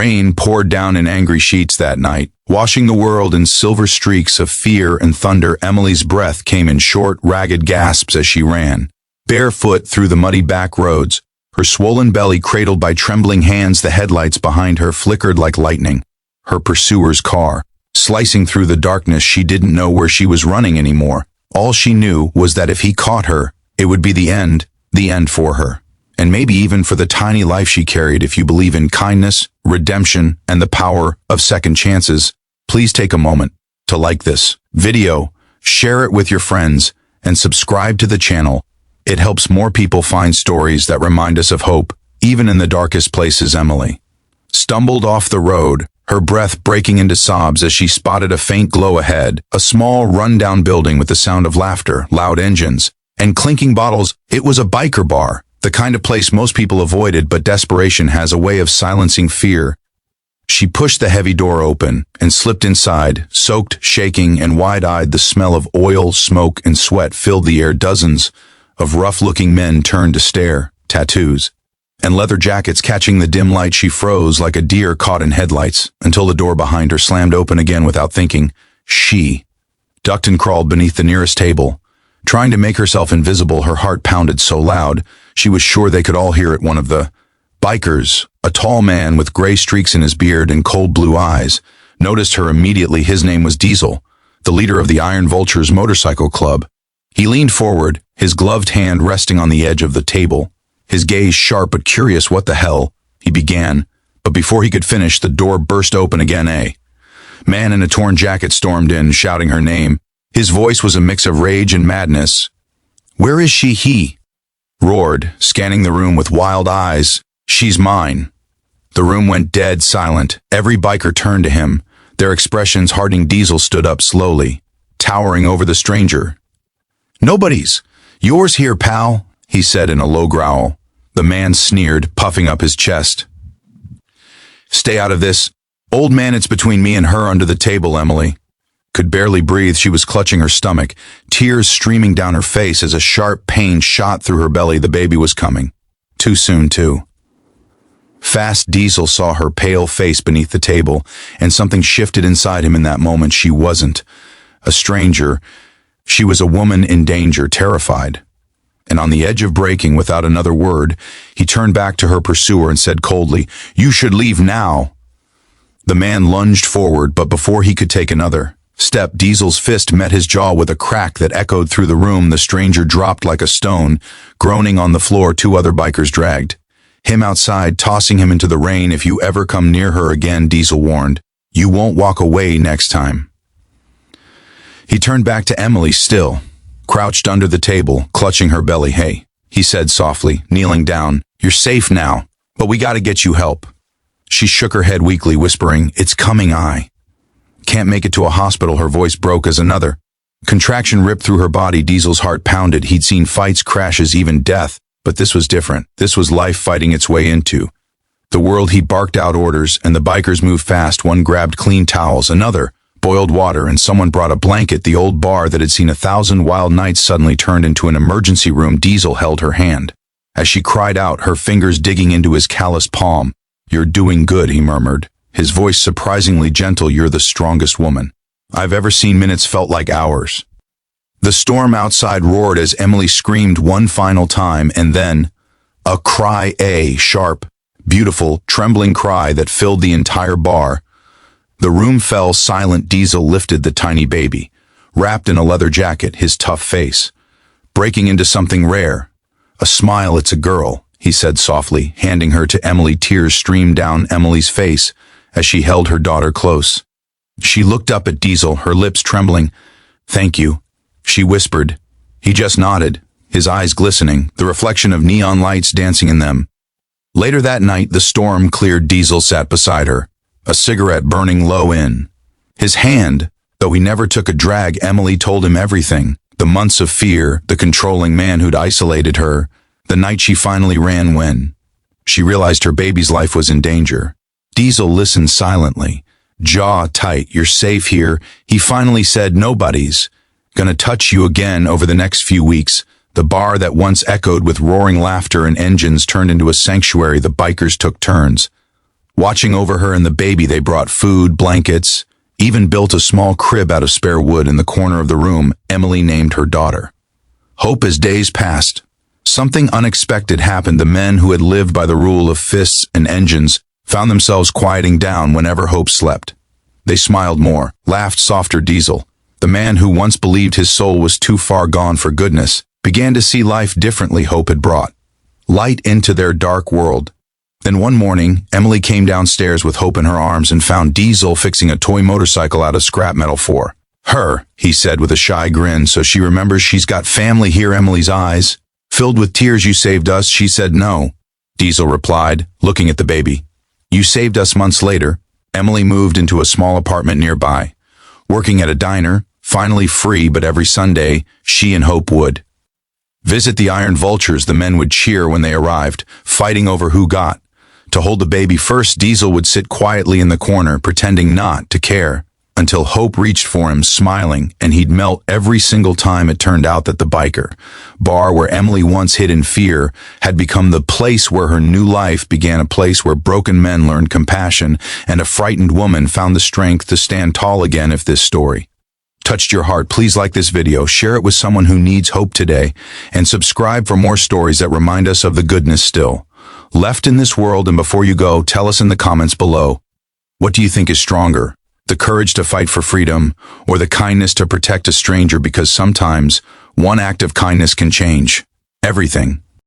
Rain poured down in angry sheets that night, washing the world in silver streaks of fear and thunder. Emily's breath came in short, ragged gasps as she ran, barefoot through the muddy back roads, her swollen belly cradled by trembling hands. The headlights behind her flickered like lightning. Her pursuer's car, slicing through the darkness. She didn't know where she was running anymore. All she knew was that if he caught her, it would be the end for her. And maybe even for the tiny life she carried. If you believe in kindness, redemption, and the power of second chances, please take a moment to like this video, share it with your friends, and subscribe to the channel. It helps more people find stories that remind us of hope, even in the darkest places. Emily stumbled off the road, her breath breaking into sobs as she spotted a faint glow ahead, a small, run-down building with the sound of laughter, loud engines, and clinking bottles. It was a biker bar, the kind of place most people avoided, but desperation has a way of silencing fear. She pushed the heavy door open and slipped inside, soaked, shaking, and wide-eyed. The smell of oil, smoke, and sweat filled the air. Dozens of rough-looking men turned to stare, tattoos and leather jackets catching the dim light. She froze like a deer caught in headlights until the door behind her slammed open again without thinking. She ducked and crawled beneath the nearest table, trying to make herself invisible. Her heart pounded so loud she was sure they could all hear it. One of the bikers, a tall man with gray streaks in his beard and cold blue eyes, noticed her immediately. His name was Diesel, the leader of the Iron Vultures motorcycle club. He leaned forward, his gloved hand resting on the edge of the table, his gaze sharp but curious. What the hell? He began, but before he could finish, the door burst open again. A man in a torn jacket stormed in, shouting her name. His voice was a mix of rage and madness. "Where is she?" he roared, scanning the room with wild eyes. "She's mine." The room went dead silent. Every biker turned to him, their expressions hardening. Diesel stood up slowly, towering over the stranger. "Nobody's yours here, pal," he said in a low growl. The man sneered, puffing up his chest. "Stay out of this, old man. It's between me and her." Under the table, Emily could barely breathe. She was clutching her stomach, tears streaming down her face as a sharp pain shot through her belly. The baby was coming. Too soon, too fast. Diesel saw her pale face beneath the table, and something shifted inside him in that moment. She wasn't a stranger. She was a woman in danger, terrified, and on the edge of breaking. Without another word, he turned back to her pursuer and said coldly, "You should leave now." The man lunged forward, but before he could take another step, Diesel's fist met his jaw with a crack that echoed through the room. The stranger dropped like a stone, groaning on the floor. Two other bikers dragged him outside, tossing him into the rain. "If you ever come near her again," Diesel warned, "you won't walk away next time." He turned back to Emily, still crouched under the table, clutching her belly. "Hey," he said softly, kneeling down, "you're safe now, but we gotta get you help." She shook her head weakly, whispering, "It's coming. I can't make it to a hospital." Her voice broke as another contraction ripped through her body. Diesel's heart pounded. He'd seen fights, crashes, even death, but this was different. This was life fighting its way into the world. He barked out orders, and the bikers moved fast. One grabbed clean towels, another boiled water, and someone brought a blanket. The old bar that had seen 1,000 wild nights suddenly turned into an emergency room. Diesel held her hand as she cried out, her fingers digging into his calloused palm. "You're doing good," he murmured, his voice surprisingly gentle. "You're the strongest woman I've ever seen." Minutes felt like hours. The storm outside roared as Emily screamed one final time, and then a cry, a sharp, beautiful, trembling cry that filled the entire bar. The room fell silent. Diesel lifted the tiny baby, wrapped in a leather jacket, his tough face breaking into something rare. A smile. "It's a girl," he said softly, handing her to Emily. Tears streamed down Emily's face as she held her daughter close. She looked up at Diesel, her lips trembling. "Thank you," she whispered. He just nodded, his eyes glistening, the reflection of neon lights dancing in them. Later that night, the storm cleared. Diesel sat beside her, a cigarette burning low in his hand. Though he never took a drag, Emily told him everything. The months of fear, the controlling man who'd isolated her, the night she finally ran when she realized her baby's life was in danger. Diesel listened silently, jaw tight. "You're safe here," he finally said. "Nobody's gonna touch you again." Over the next few weeks, the bar that once echoed with roaring laughter and engines turned into a sanctuary. The bikers took turns Watching over her and the baby, they brought food, blankets, even built a small crib out of spare wood in the corner of the room Emily named her daughter. Hope as days passed. Something unexpected happened. The men who had lived by the rule of fists and engines found themselves quieting down whenever Hope slept. They smiled more, laughed softer. Diesel, the man who once believed his soul was too far gone for goodness, began to see life differently. Hope had brought light into their dark world. Then one morning, Emily came downstairs with Hope in her arms and found Diesel fixing a toy motorcycle out of scrap metal for her, he said with a shy grin. So she remembers she's got family here. Emily's eyes filled with tears. You saved us, she said. No, Diesel replied, looking at the baby. You saved us. Months later, Emily moved into a small apartment nearby, working at a diner, finally free. But every Sunday, she and Hope would visit the Iron Vultures. The men would cheer when they arrived, fighting over who got to hold the baby first. Diesel would sit quietly in the corner, pretending not to care, until Hope reached for him, smiling, and he'd melt every single time. It turned out that the biker bar where Emily once hid in fear had become the place where her new life began, a place where broken men learned compassion and a frightened woman found the strength to stand tall again. If this story touched your heart, please like this video, share it with someone who needs hope today, and subscribe for more stories that remind us of the goodness still left in this world. And before you go, tell us in the comments below, what do you think is stronger, the courage to fight for freedom or the kindness to protect a stranger? Because sometimes one act of kindness can change everything.